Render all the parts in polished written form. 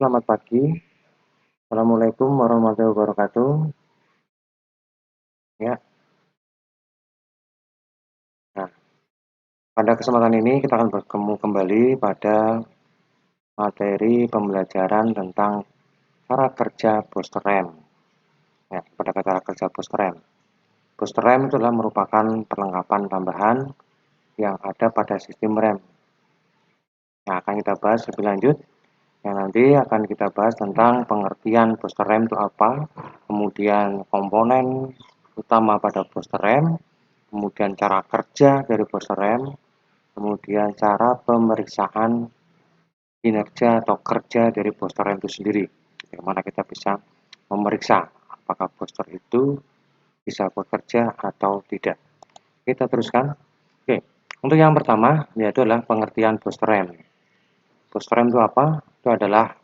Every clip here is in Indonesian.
Selamat pagi. Assalamualaikum warahmatullahi wabarakatuh. Ya, nah, pada kesempatan ini kita akan bertemu kembali pada materi pembelajaran tentang cara kerja booster RAM. Ya, pada cara kerja booster RAM. Booster RAM itu adalah merupakan perlengkapan tambahan yang ada pada sistem RAM. Yang akan kita bahas lebih lanjut. Yang nanti akan kita bahas tentang pengertian booster RAM itu apa, kemudian komponen utama pada booster RAM, kemudian cara kerja dari booster RAM, kemudian cara pemeriksaan kinerja atau kerja dari booster RAM itu sendiri. Bagaimana kita bisa memeriksa apakah booster itu bisa bekerja atau tidak. Kita teruskan. Oke, untuk yang pertama yaitu adalah pengertian booster RAM. Booster RAM itu apa? Itu adalah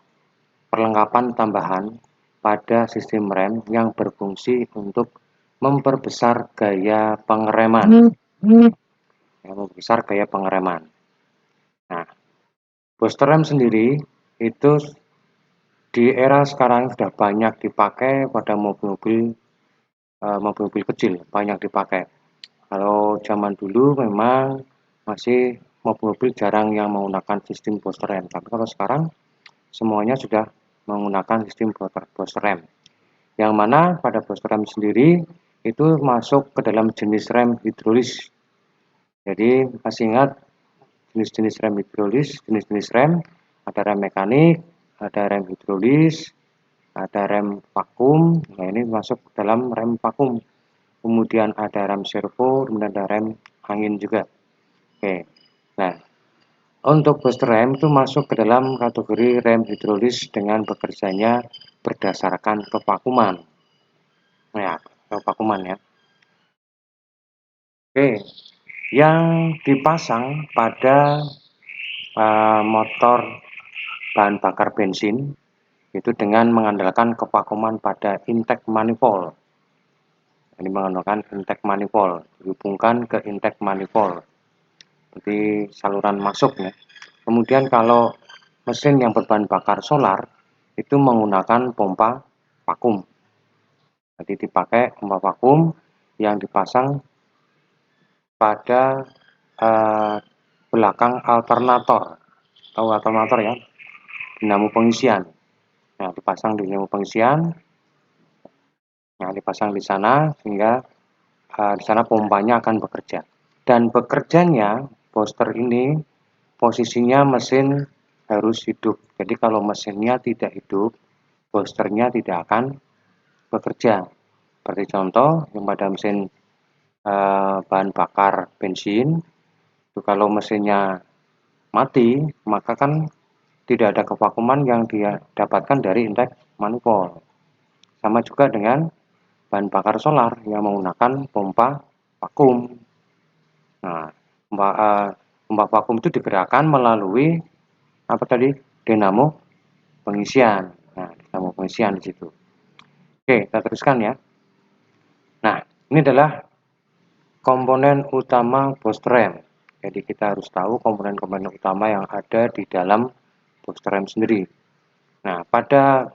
perlengkapan tambahan pada sistem RAM yang berfungsi untuk memperbesar gaya pengereman. Memperbesar gaya pengereman. Nah, booster RAM sendiri itu di era sekarang sudah banyak dipakai pada mobil-mobil kecil, banyak dipakai. Kalau zaman dulu memang masih mobil-mobil jarang yang menggunakan sistem booster RAM, tapi kalau sekarang semuanya sudah menggunakan sistem booster RAM. Yang mana pada booster RAM sendiri itu masuk ke dalam jenis RAM hidrolis. Jadi masih ingat jenis-jenis rem hidrolis, jenis-jenis rem, ada rem mekanik, ada rem hidrolis, ada rem vakum. Nah, ini masuk dalam rem vakum. Kemudian ada rem servo, kemudian ada rem angin juga. Oke. Nah, untuk booster rem itu masuk ke dalam kategori rem hidrolis dengan bekerjanya berdasarkan kevakuman. Ya, kevakuman ya. Oke, yang dipasang pada motor bahan bakar bensin itu dengan mengandalkan kevakuman pada intake manifold. Ini menggunakan intake manifold, dihubungkan ke intake manifold, jadi saluran masuknya. Kemudian kalau mesin yang berbahan bakar solar itu menggunakan pompa vakum. Jadi dipakai pompa vakum yang dipasang pada belakang alternator. Tahu alternator ya? Dinamo pengisian. Nah, dipasang di dinamo pengisian. Nah, dipasang di sana sehingga di sana pompanya akan bekerja. Dan bekerjanya booster ini posisinya mesin harus hidup. Jadi kalau mesinnya tidak hidup, boosternya tidak akan bekerja. Seperti contoh yang pada mesin bahan bakar bensin, itu kalau mesinnya mati, maka kan tidak ada kevakuman yang dia dapatkan dari intake manifold. Sama juga dengan bahan bakar solar yang menggunakan pompa vakum. Nah, pompa vakum itu digerakkan melalui apa tadi? Dinamo pengisian. Nah, dinamo pengisian di situ. Oke, kita teruskan ya. Nah, ini adalah komponen utama booster RAM. Jadi kita harus tahu komponen-komponen utama yang ada di dalam booster RAM sendiri. Nah, pada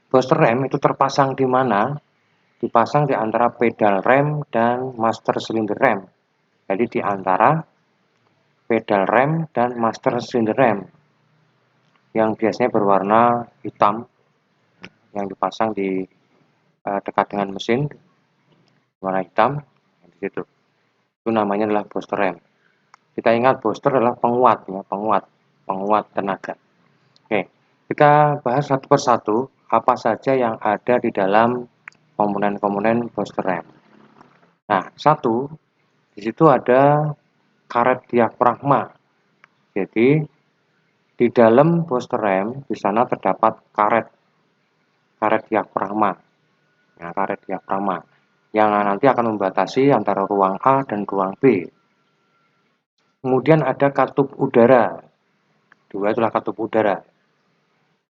booster RAM itu terpasang di mana? Dipasang di antara pedal rem dan master cylinder rem. Jadi di antara pedal rem dan master cylinder rem yang biasanya berwarna hitam yang dipasang di dekat dengan mesin warna hitam di situ. Itu namanya adalah booster rem. Kita ingat booster adalah penguat ya, penguat tenaga. Oke, kita bahas satu persatu apa saja yang ada di dalam komponen-komponen booster rem. Nah, satu di situ ada karet diafragma. Jadi di dalam booster rem di sana terdapat karet diafragma. Nah, karet diafragma yang nanti akan membatasi antara ruang A dan ruang B. Kemudian ada katup udara. Dua itulah katup udara.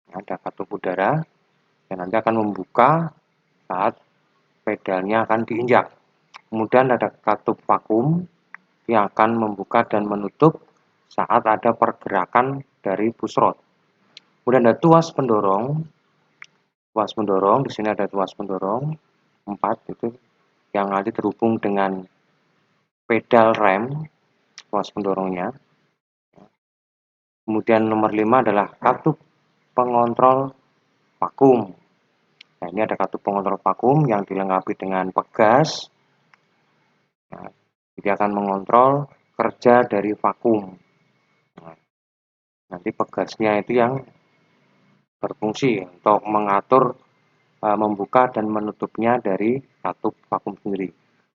Ada katup udara yang nanti akan membuka saat pedalnya akan diinjak. Kemudian ada katup vakum yang akan membuka dan menutup saat ada pergerakan dari push rod. Kemudian ada tuas pendorong. Tuas pendorong, di sini ada tuas pendorong 4 itu yang nanti terhubung dengan pedal rem tuas pendorongnya. Kemudian nomor 5 adalah katup pengontrol vakum. Nah, ini ada katup pengontrol vakum yang dilengkapi dengan pegas. Nah, jadi akan mengontrol kerja dari vakum. Nah, nanti pegasnya itu yang berfungsi untuk mengatur membuka dan menutupnya dari katup vakum sendiri.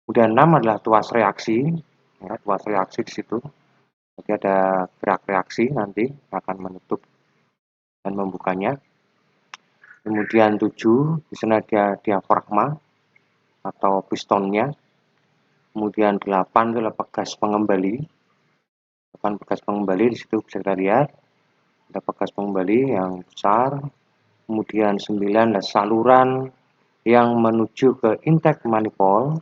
Kemudian 6 adalah tuas reaksi. Ya, tuas reaksi di situ. Jadi ada gerak reaksi nanti akan menutup dan membukanya. Kemudian 7 di sana ada diafragma atau pistonnya. Kemudian 8 itu adalah pegas pengembali. 8 pegas pengembali di situ bisa kita lihat. Ada pegas pengembali yang besar. Kemudian 9 adalah saluran yang menuju ke intake manifold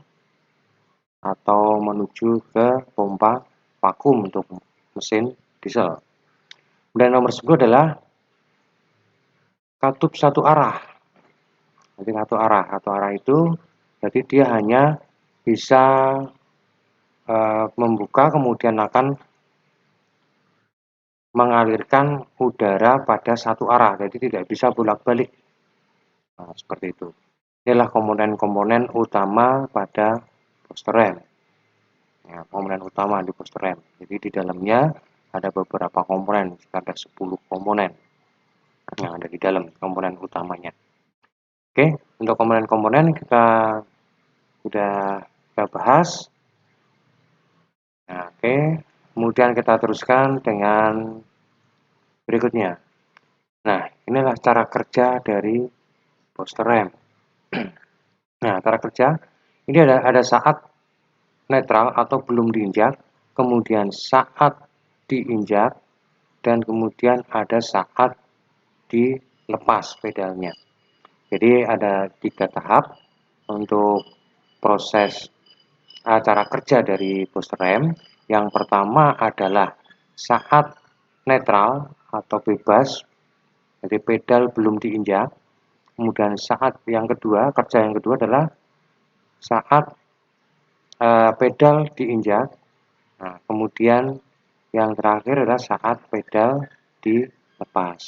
atau menuju ke pompa vakum untuk mesin diesel. Kemudian nomor 10 adalah katup satu arah. Jadi satu arah itu jadi dia hanya bisa membuka kemudian akan mengalirkan udara pada satu arah, jadi tidak bisa bolak-balik. Nah, seperti itu. Inilah komponen-komponen utama pada booster rem. Ya, komponen utama di booster rem. Jadi di dalamnya ada beberapa komponen, sekitar 10 komponen yang ada di dalam komponen utamanya. Oke, untuk komponen-komponen kita sudah bahas. Nah, oke, kemudian kita teruskan dengan berikutnya. Nah, inilah cara kerja dari booster rem. Nah, cara kerja ini ada saat netral atau belum diinjak, kemudian saat diinjak, dan kemudian ada saat dilepas pedalnya. Jadi ada 3 tahap untuk proses cara kerja dari booster rem. Yang pertama adalah saat netral atau bebas, jadi pedal belum diinjak. Kemudian saat yang kedua, kerja yang kedua adalah saat pedal diinjak. Nah, kemudian yang terakhir adalah saat pedal dilepas.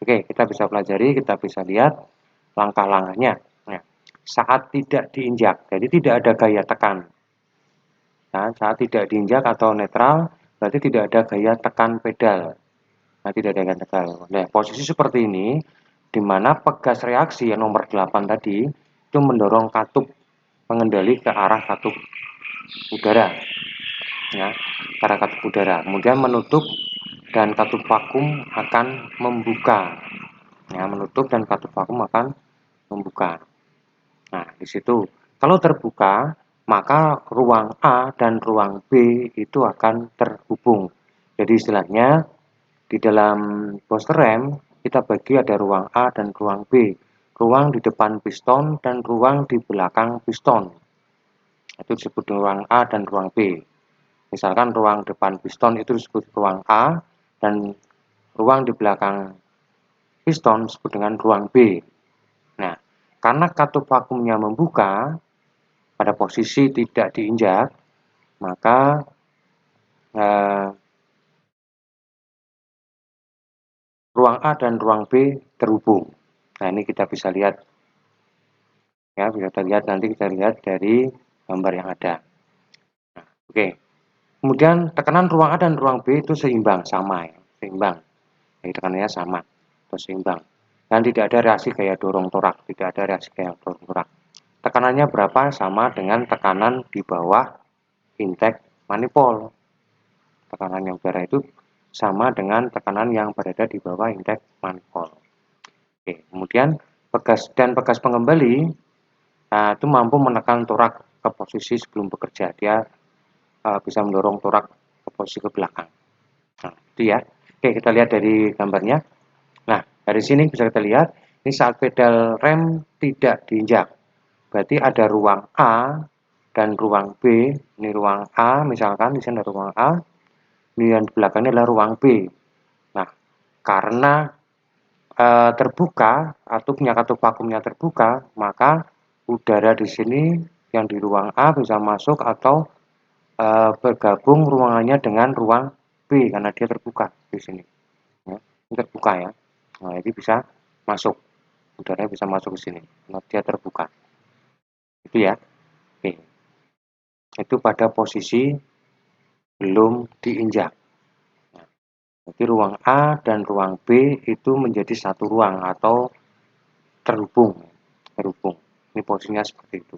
Oke, kita bisa pelajari, kita bisa lihat langkah-langkahnya. Nah, saat tidak diinjak, jadi tidak ada gaya tekan. Nah, saat tidak diinjak atau netral, berarti tidak ada gaya tekan pedal. Nah, tidak ada gaya tekan. Nah, posisi seperti ini, di mana pegas reaksi yang nomor 8 tadi, itu mendorong katup pengendali ke arah katup udara. Ya, ke arah katup udara. Kemudian menutup dan katup vakum akan membuka. Ya, menutup dan katup vakum akan membuka. Nah, di situ kalau terbuka, maka ruang A dan ruang B itu akan terhubung. Jadi istilahnya di dalam booster rem kita bagi ada ruang A dan ruang B. Ruang di depan piston dan ruang di belakang piston. Itu disebut ruang A dan ruang B. Misalkan ruang depan piston itu disebut ruang A dan ruang di belakang piston disebut dengan ruang B. Nah, karena katup vakumnya membuka pada posisi tidak diinjak, maka ruang A dan ruang B terhubung. Nah, ini kita bisa lihat. Ya, bisa kita lihat nanti kita lihat dari gambar yang ada. Nah, oke. Kemudian tekanan ruang A dan ruang B itu seimbang, sama ya, seimbang. Jadi tekanannya sama atau seimbang. Dan tidak ada reaksi gaya dorong torak, tidak ada reaksi gaya dorong torak. Tekanannya berapa? Sama dengan tekanan di bawah intake manifold. Tekanan yang udara itu sama dengan tekanan yang berada di bawah intake manifold. Oke, kemudian pegas pengembali itu mampu menekan torak ke posisi sebelum bekerja. Dia bisa mendorong torak ke posisi ke belakang. Nah, itu ya. Oke, kita lihat dari gambarnya. Nah, dari sini bisa kita lihat, ini saat pedal rem tidak diinjak. Berarti ada ruang A dan ruang B. Ini ruang A, misalkan di sini ada ruang A. Ini yang di belakangnya adalah ruang B. Nah, karena terbuka, atupnya katup vakumnya terbuka, maka udara di sini yang di ruang A bisa masuk atau bergabung ruangannya dengan ruang B karena dia terbuka di sini. Ya, ini terbuka ya. Nah, jadi bisa masuk, udaranya bisa masuk ke sini karena dia terbuka. Itu ya. Oke. Itu pada posisi belum diinjak. Jadi ruang A dan ruang B itu menjadi satu ruang atau terhubung. Terhubung. Ini posisinya seperti itu.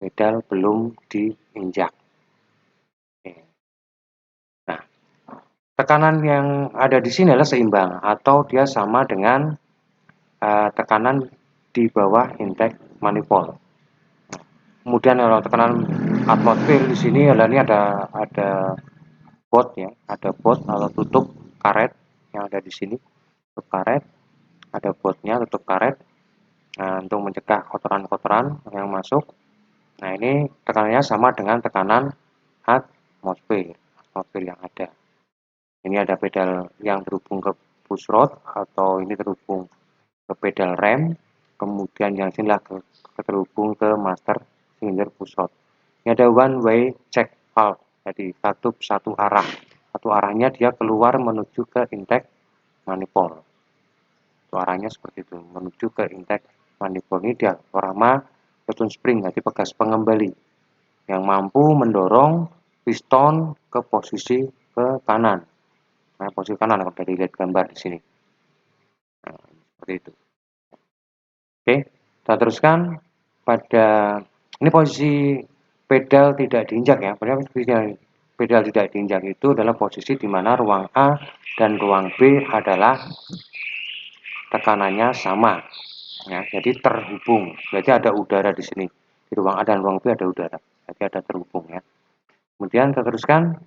Pedal belum diinjak. Oke. Nah, tekanan yang ada di sini adalah seimbang atau dia sama dengan tekanan di bawah intake manifold. Kemudian kalau tekanan atmosfer di sini adalah ini ada bot ya, ada bot atau tutup karet yang ada di sini, tutup karet, ada botnya tutup karet. Nah, untuk mencegah kotoran-kotoran yang masuk. Nah, ini tekanannya sama dengan tekanan atmosfer yang ada. Ini ada pedal yang terhubung ke push rod atau ini terhubung ke pedal rem, kemudian yang sini terhubung ke master cylinder push rod. Ini ada one way check valve, jadi satu arah. Satu arahnya dia keluar menuju ke intake manifold. Satu arahnya seperti itu, menuju ke intake manifold. Ini dia diafragma keton spring, jadi pegas pengembali yang mampu mendorong piston ke posisi ke kanan. Nah, posisi kanan kalau dari lihat gambar di sini. Nah, seperti itu. Oke, kita teruskan pada ini posisi pedal tidak diinjak ya. Pedal tidak diinjak itu adalah posisi di mana ruang A dan ruang B adalah tekanannya sama. Ya, jadi terhubung. Berarti ada udara di sini. Di ruang A dan ruang B ada udara. Jadi ada terhubung ya. Kemudian kita teruskan.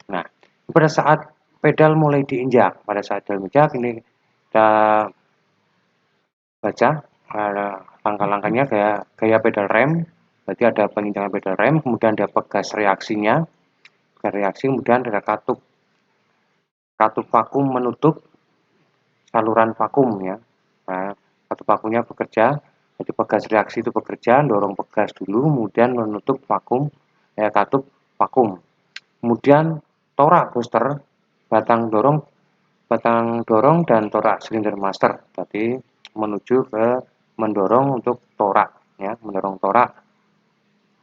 Nah, pada saat pedal mulai diinjak, pada saat pedal diinjak ini kita baca langkah-langkahnya gaya pedal rem. Berarti ada penginjakan pedal rem, kemudian ada pegas reaksinya, kemudian ada katup vakum menutup saluran vakum ya. Nah, katup vakumnya bekerja, jadi pegas reaksi itu bekerja, dorong pegas dulu, kemudian menutup vakum, katup vakum. Kemudian torak booster, batang dorong dan torak silinder master, jadi menuju ke mendorong untuk torak ya, mendorong torak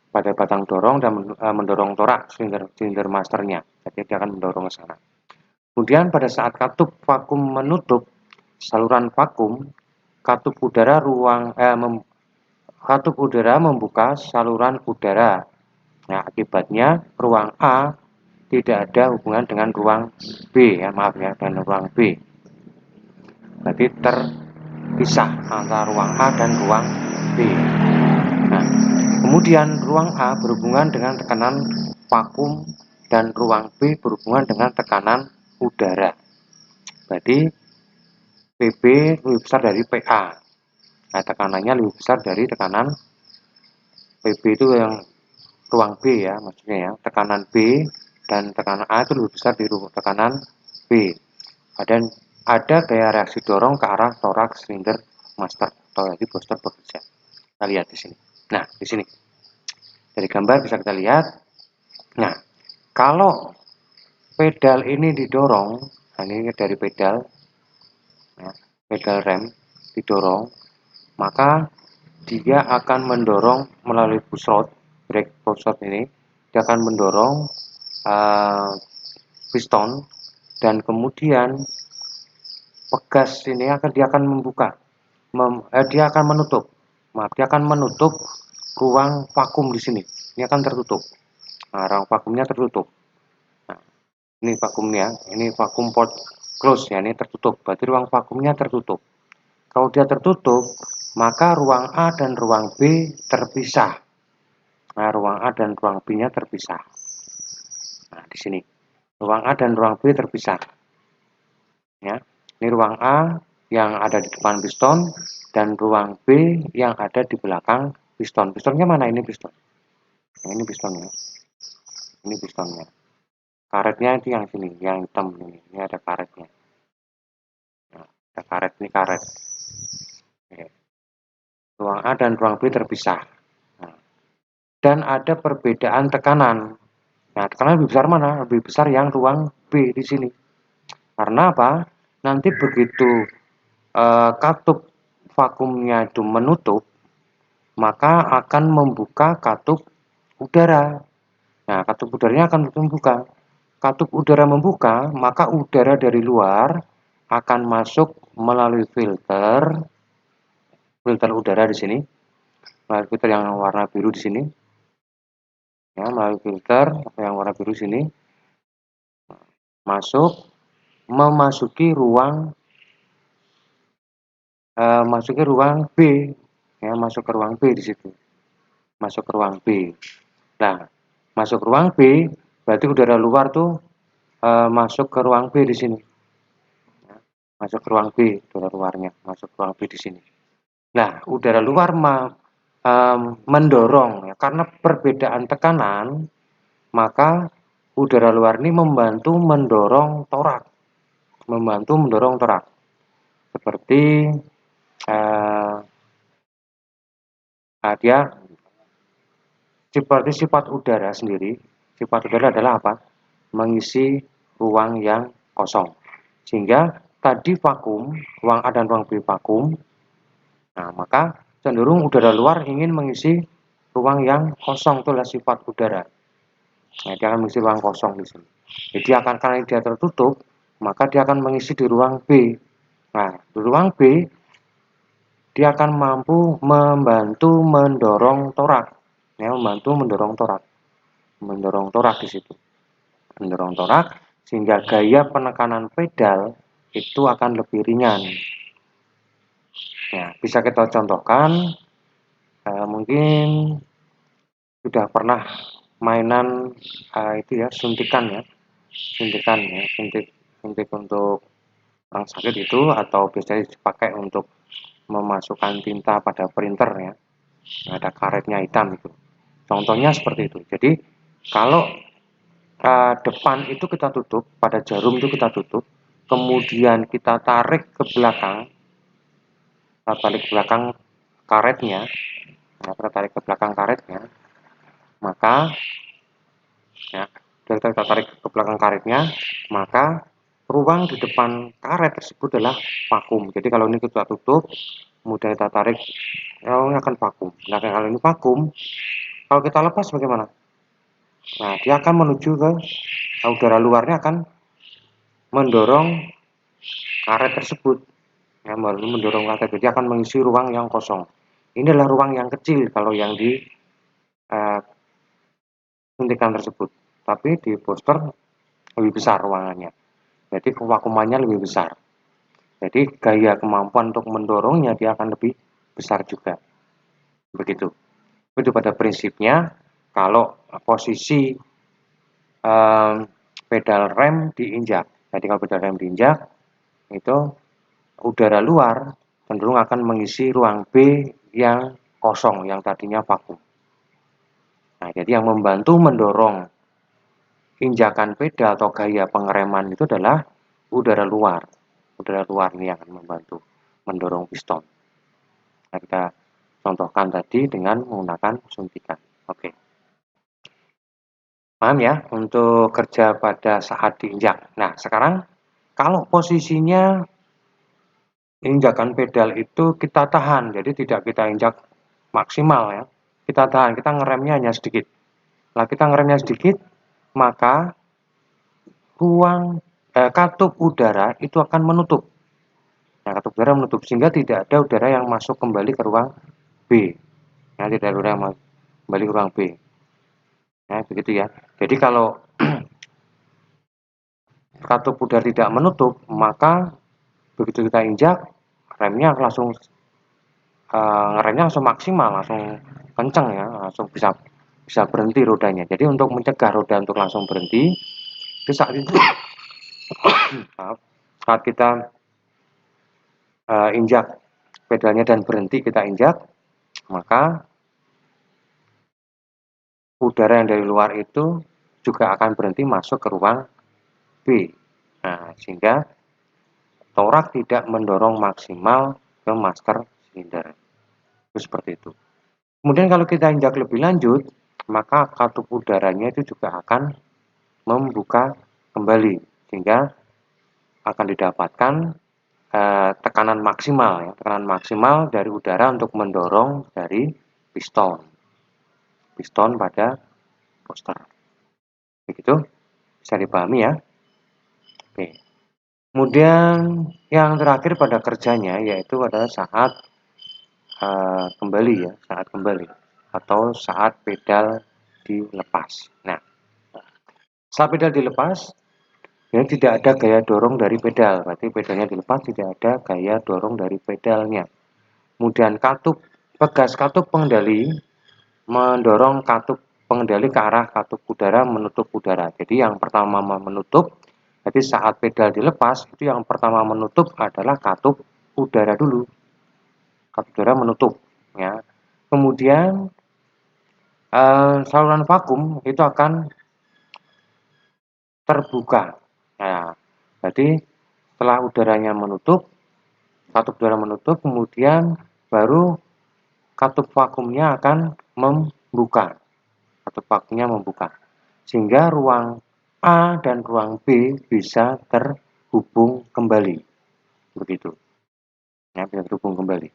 pada batang dorong dan mendorong torak silinder masternya, jadi dia akan mendorong ke sana. Kemudian pada saat katup vakum menutup saluran vakum, katup udara membuka saluran udara. Nah, akibatnya ruang A tidak ada hubungan dengan ruang B ya, maaf ya, dengan ruang B. Berarti terpisah antara ruang A dan ruang B. Nah, kemudian ruang A berhubungan dengan tekanan vakum dan ruang B berhubungan dengan tekanan udara. Berarti PB lebih besar dari PA. Nah, tekanannya lebih besar dari tekanan PB itu yang ruang B ya, maksudnya ya. Tekanan B dan tekanan A itu lebih besar dari tekanan B. Ada gaya reaksi dorong ke arah toraks silinder master atau jadi booster bekerja. Kita lihat di sini. Nah, di sini dari gambar bisa kita lihat. Nah, kalau pedal ini didorong, nah ini dari pedal, ya, pedal rem didorong, maka dia akan mendorong melalui push rod, brake push rod ini, dia akan mendorong piston dan kemudian pegas ini dia akan membuka, dia akan menutup, dia akan menutup ruang vakum di sini. Ini akan tertutup. Nah, ruang vakumnya tertutup. Nah, ini vakumnya, ini vakum port close ya, ini tertutup. Berarti ruang vakumnya tertutup. Kalau dia tertutup, maka ruang A dan ruang B terpisah. Nah, ruang A dan ruang B-nya terpisah. Nah, di sini. Ruang A dan ruang B terpisah. Ya. Ini ruang A yang ada di depan piston dan ruang B yang ada di belakang piston. Pistonnya mana ini piston? Nah, ini pistonnya. Ini pistonnya. Karetnya itu yang sini, yang hitam ini. Ini ada karetnya. Nah, Ada karet, ini karet. Ruang A dan ruang B terpisah. Nah, dan ada perbedaan tekanan. Nah, tekanan lebih besar mana? Lebih besar yang ruang B di sini. Karena apa? Nanti begitu katup vakumnya itu menutup, maka akan membuka katup udara. Nah, katup udaranya akan membuka. Katup udara membuka, maka udara dari luar akan masuk melalui filter udara di sini, melalui filter yang warna biru di sini, ya, melalui filter yang warna biru sini, masuk, memasuki ruang B, ya, masuk ke ruang B di situ, masuk ke ruang B. Nah, masuk ruang B, berarti udara luar tuh masuk ke ruang B di sini, ya, masuk ke ruang B, udara luarnya masuk ke ruang B di sini. Nah, udara luar mendorong, ya, karena perbedaan tekanan, maka udara luar ini membantu mendorong torak, seperti dia seperti sifat udara sendiri. Sifat udara adalah apa? Mengisi ruang yang kosong. Sehingga tadi vakum, ruang A dan ruang B vakum. Nah, maka cenderung udara luar ingin mengisi ruang yang kosong, itulah sifat udara. Nah, dia akan mengisi ruang kosong di sini. Jadi karena dia tertutup, maka dia akan mengisi di ruang B. Nah, di ruang B dia akan mampu membantu mendorong torak, ya, mendorong torak di situ, mendorong torak sehingga gaya penekanan pedal itu akan lebih ringan. Ya, bisa kita contohkan, mungkin sudah pernah mainan itu ya, suntik suntik untuk orang sakit itu, atau biasanya dipakai untuk memasukkan tinta pada printer, ya, ada karetnya hitam itu. Contohnya seperti itu. Jadi kalau depan itu kita tutup, pada jarum itu kita tutup, kemudian kita tarik ke belakang, kita balik ke belakang karetnya, kita tarik ke belakang karetnya, maka, ya, kita tarik ke belakang karetnya, maka ruang di depan karet tersebut adalah vakum. Jadi kalau ini kita tutup, kemudian kita tarik, ya, ini akan vakum. Nah, kalau ini vakum, kalau kita lepas bagaimana? Nah, dia akan menuju ke udara luarnya, akan mendorong karet tersebut, ya, mendorong karet, jadi akan mengisi ruang yang kosong. Ini adalah ruang yang kecil kalau yang di suntikan tersebut, tapi di booster lebih besar ruangannya, jadi vakumannya lebih besar. Jadi gaya kemampuan untuk mendorongnya dia akan lebih besar juga. Begitu. Itu pada prinsipnya kalau posisi pedal rem diinjak. Jadi kalau pedal rem diinjak, itu udara luar cenderung akan mengisi ruang B yang kosong, yang tadinya vakum. Nah, jadi yang membantu mendorong injakan pedal atau gaya pengereman itu adalah udara luar. Udara luar ini akan membantu mendorong piston. Nah, kita contohkan tadi dengan menggunakan suntikan. Oke. Paham ya untuk kerja pada saat diinjak. Nah, sekarang kalau posisinya injakan pedal itu kita tahan, jadi tidak kita injak maksimal, ya. Kita tahan, kita ngeremnya hanya sedikit. Nah, kita ngeremnya sedikit, maka ruang katup udara itu akan menutup. Nah, katup udara menutup sehingga tidak ada udara yang masuk kembali ke ruang B. Nah, tidak ada udara yang masuk kembali ke ruang B. Nah, begitu ya. Jadi kalau katup udara tidak menutup, maka begitu kita injak, remnya langsung ngeremnya langsung maksimal, langsung kenceng, ya, langsung bisa berhenti rodanya. Jadi untuk mencegah roda untuk langsung berhenti, itu saat itu saat kita injak pedalnya dan berhenti kita injak, maka udara yang dari luar itu juga akan berhenti masuk ke ruang B. Nah, sehingga torak tidak mendorong maksimal ke masker silinder. Itu seperti itu. Kemudian kalau kita injak lebih lanjut, maka katup udaranya itu juga akan membuka kembali, sehingga akan didapatkan tekanan maksimal, ya, tekanan maksimal dari udara untuk mendorong dari piston pada booster. Begitu, bisa dipahami ya. Oke. Kemudian yang terakhir pada kerjanya yaitu adalah saat kembali ya, saat kembali atau saat pedal dilepas. Nah, saat pedal dilepas, ya tidak ada gaya dorong dari pedal, berarti pedalnya dilepas, tidak ada gaya dorong dari pedalnya. Kemudian pegas katup pengendali mendorong katup pengendali ke arah katup udara menutup udara. Jadi yang pertama menutup, jadi saat pedal dilepas itu yang pertama menutup adalah katup udara dulu. Katup udara menutup, ya. Kemudian saluran vakum itu akan terbuka. Nah, jadi setelah udaranya menutup, katup udara menutup, kemudian baru katup vakumnya akan membuka. Katup vakumnya membuka. Sehingga ruang A dan ruang B bisa terhubung kembali. Begitu. Ya, bisa terhubung kembali.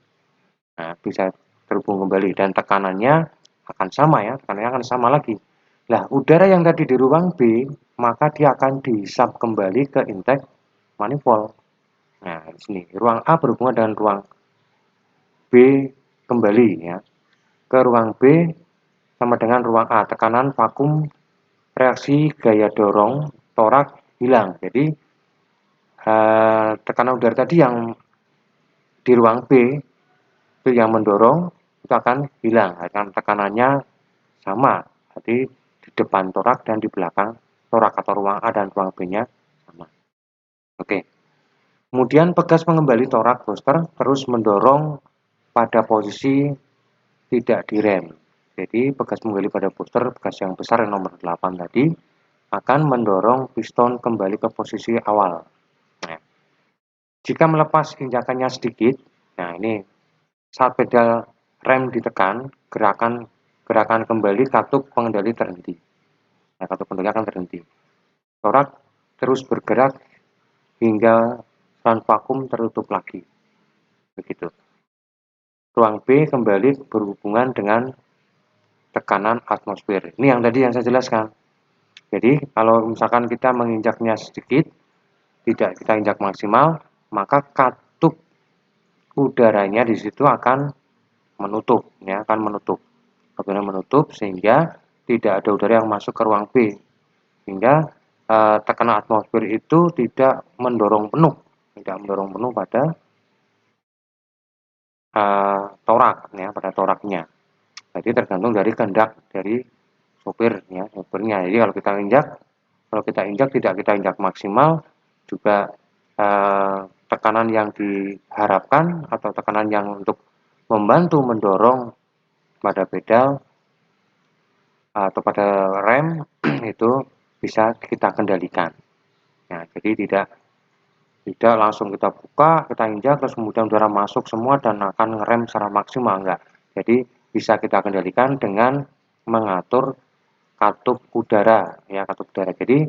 Nah, bisa terhubung kembali dan tekanannya akan sama ya, tekanannya akan sama lagi. Nah, udara yang tadi di ruang B, maka dia akan dihisap kembali ke intake manifold. Nah, di sini ruang A berhubungan dengan ruang B kembali ya. Ke ruang B sama dengan ruang A. Tekanan vakum reaksi gaya dorong torak hilang. Jadi tekanan udara tadi yang di ruang B itu yang mendorong itu akan hilang. Tekanannya sama. Jadi di depan torak dan di belakang torak atau ruang A dan ruang B-nya sama. Oke. Kemudian pegas mengembali torak booster terus mendorong pada posisi tidak direm. Jadi pegas mengembali pada booster, pegas yang besar yang nomor 8 tadi akan mendorong piston kembali ke posisi awal. Nah, jika melepas injakannya sedikit, nah ini saat pedal rem ditekan, gerakan kembali katup pengendali terhenti. Nah, katup pengendali akan terhenti. Torak terus bergerak hingga saluran vakum tertutup lagi. Begitu. Ruang B kembali berhubungan dengan tekanan atmosfer. Ini yang tadi yang saya jelaskan. Jadi kalau misalkan kita menginjaknya sedikit, tidak kita injak maksimal, maka katup udaranya di situ akan menutup, ya, akan menutup. Kemudian menutup sehingga tidak ada udara yang masuk ke ruang B, sehingga tekanan atmosfer itu tidak mendorong penuh, pada torak, ya, pada toraknya. Jadi tergantung dari kehendak dari sopirnya. Jadi kalau kita injak tidak kita injak maksimal, juga tekanan yang diharapkan atau tekanan yang untuk membantu mendorong pada pedal atau pada rem itu bisa kita kendalikan. Nah, jadi tidak langsung kita buka, kita injak terus kemudian udara masuk semua dan akan ngerem secara maksimal, enggak. Jadi bisa kita kendalikan dengan mengatur katup udara, ya, katup udara. Jadi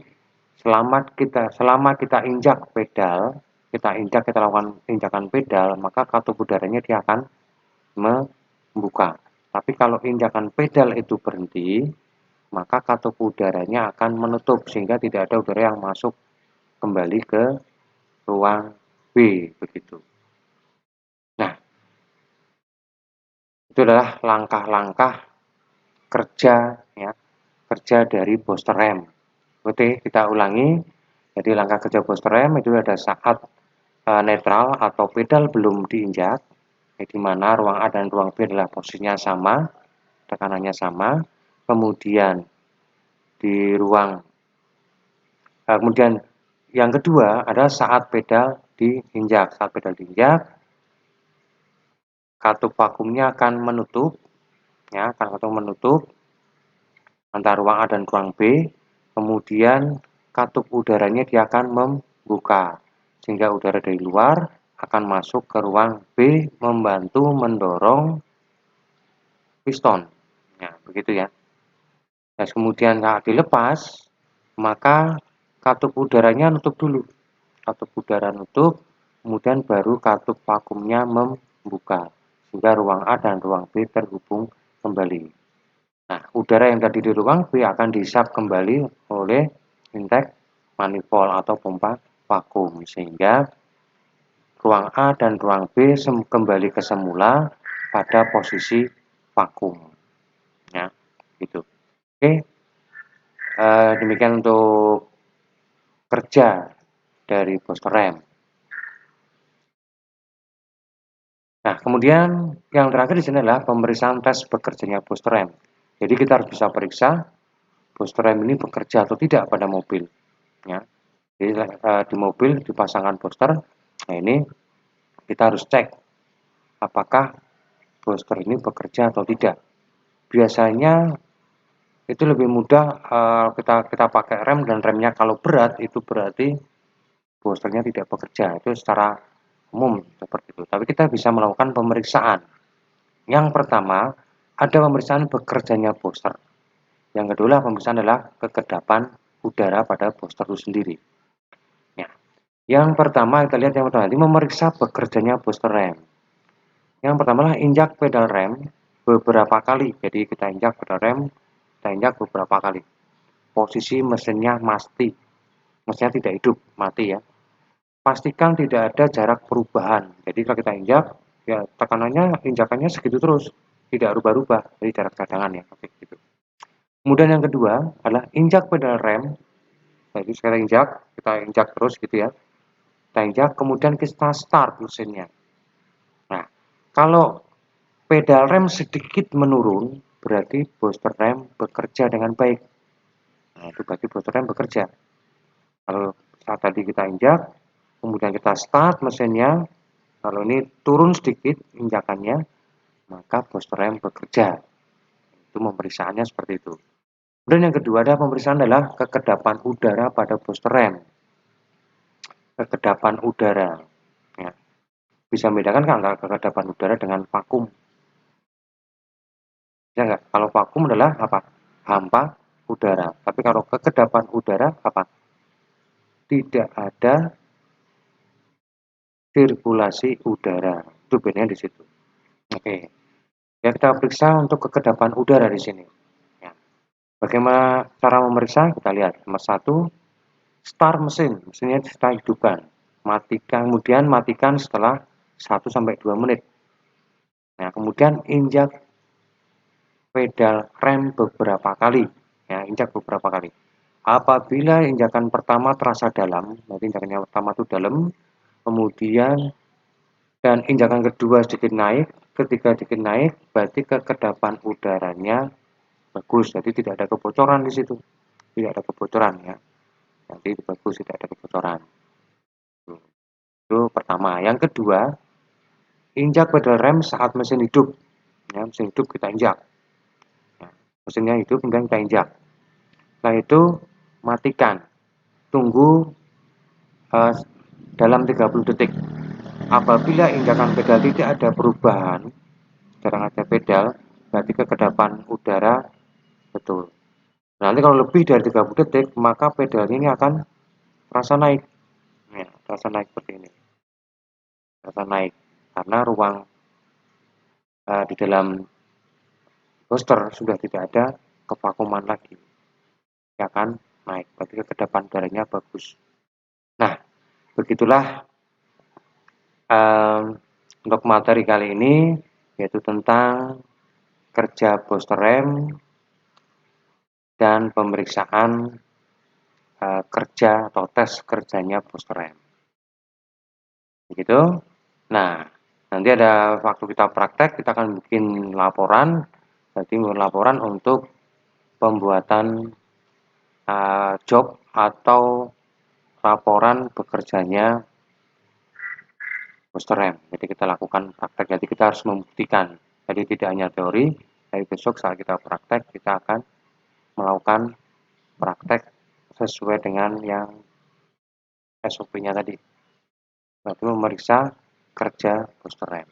selama kita injak pedal, kita lakukan injakan pedal, maka katup udaranya dia akan membuka. Tapi kalau injakan pedal itu berhenti, maka katup udaranya akan menutup sehingga tidak ada udara yang masuk kembali ke ruang B, begitu. Nah, itu adalah langkah-langkah kerja, ya, kerja dari booster rem. Oke, kita ulangi. Jadi langkah kerja booster rem itu ada saat netral atau pedal belum diinjak, di mana ruang A dan ruang B adalah posisinya sama, tekanannya sama. Kemudian di kemudian yang kedua adalah saat pedal diinjak. Saat pedal diinjak, katup vakumnya akan menutup, ya, akan menutup antara ruang A dan ruang B. Kemudian katup udaranya dia akan membuka. sehingga udara dari luar akan masuk ke ruang B membantu mendorong piston. Nah, begitu ya. Nah, kemudian saat dilepas, maka katup udaranya nutup dulu. Katup udara nutup, kemudian baru katup vakumnya membuka. Sehingga ruang A dan ruang B terhubung kembali. Nah, udara yang tadi di ruang B akan dihisap kembali oleh intake manifold atau pompa vakum. Sehingga ruang A dan ruang B kembali ke semula pada posisi vakum. Ya, gitu. Oke, demikian untuk kerja dari booster rem. Nah, kemudian yang terakhir di sini adalah pemeriksaan tes bekerjanya booster rem. Jadi kita harus bisa periksa booster rem ini bekerja atau tidak pada mobil. Ya. Jadi di mobil dipasangkan booster. Nah, ini kita harus cek apakah booster ini bekerja atau tidak. Biasanya itu lebih mudah kita pakai rem dan remnya kalau berat itu berarti boosternya tidak bekerja. Itu secara umum seperti itu. Tapi kita bisa melakukan pemeriksaan. Yang pertama, ada pemeriksaan bekerjanya booster. Yang kedua, pemeriksaan adalah kekedapan udara pada booster itu sendiri. Ya. Yang pertama, kita lihat yang pertama, ini memeriksa bekerjanya booster rem. Yang pertama adalah injak pedal rem beberapa kali. Jadi kita injak pedal rem, kita injak beberapa kali. Posisi mesinnya mati. Mesinnya tidak hidup, mati ya. Pastikan tidak ada jarak perubahan. Jadi kalau kita injak, ya tekanannya, injakannya segitu terus, tidak rubah-rubah. Jadi jarak cadangan ya, oke, gitu. Kemudian yang kedua adalah injak pedal rem. Jadi sekali kita injak terus gitu ya. Kita injak, kemudian kita start mesinnya. Nah, kalau pedal rem sedikit menurun, berarti booster rem bekerja dengan baik. Nah, itu berarti booster rem bekerja. Kalau saat tadi kita injak, kemudian kita start mesinnya, kalau ini turun sedikit injakannya, maka booster rem bekerja. Itu pemeriksaannya seperti itu. Kemudian yang kedua ada pemeriksaan adalah kekedapan udara pada booster rem. Kekedapan udara. Ya. Bisa membedakan kan antara kekedapan udara dengan vakum? Ya enggak? Kalau vakum adalah apa? Hampa udara. Tapi kalau kekedapan udara apa? Tidak ada sirkulasi udara. Itu bedanya di situ. Oke. Ya kita periksa untuk kekedapan udara di sini. Ya. Bagaimana cara memeriksa? Kita lihat. Nomor satu, start mesin. Mesinnya kita hidupkan. Kemudian matikan setelah 1-2 menit. Nah, kemudian injak pedal rem beberapa kali. Ya, injak beberapa kali. Apabila injakan pertama terasa dalam, berarti injakan pertama itu dalam, kemudian dan injakan kedua sedikit naik, ketiga sedikit naik, berarti kekedapan udaranya bagus. Jadi tidak ada kebocoran di situ, tidak ada kebocoran ya. Nanti bagus, tidak ada kebocoran. Itu pertama. Yang kedua, injak pedal rem saat mesin hidup. Ya, mesin hidup kita injak. Ya, mesinnya hidup, kemudian kita injak. Setelah itu matikan. Tunggu dalam 30 detik. Apabila injakan pedal tidak ada perubahan, jarang ada pedal, berarti kekedapan udara betul. Nanti kalau lebih dari 30 detik, maka pedal ini akan terasa naik. Ya, terasa naik seperti ini. Terasa naik. Karena ruang di dalam booster sudah tidak ada kevakuman lagi. Ya akan naik. Berarti kekedapan udaranya bagus. Nah, begitulah untuk materi kali ini, yaitu tentang kerja booster rem dan pemeriksaan kerja atau tes kerjanya booster rem. Begitu. Nah, nanti ada waktu kita praktek, kita akan bikin laporan. Jadi laporan untuk pembuatan job atau laporan bekerjanya booster rem. Jadi kita lakukan praktek. Jadi kita harus membuktikan. Jadi tidak hanya teori. Dari besok saat kita praktek, kita akan melakukan praktek sesuai dengan yang SOP-nya tadi. berarti memeriksa kerja booster rem.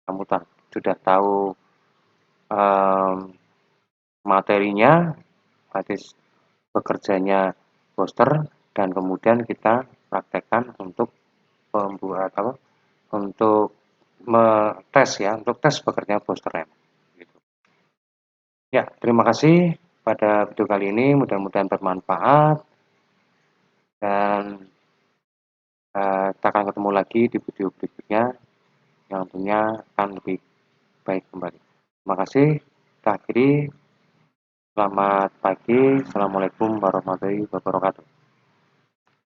Kamu sudah tahu materinya, berarti bekerjanya booster, dan kemudian kita praktekkan untuk membuat apa? Untuk untuk tes bekerja booster rem. Gitu. Ya, terima kasih pada video kali ini, mudah-mudahan bermanfaat, dan kita akan ketemu lagi di video berikutnya yang tentunya akan lebih baik kembali. Terima kasih. Kita akhiri. Selamat pagi. Assalamualaikum warahmatullahi wabarakatuh.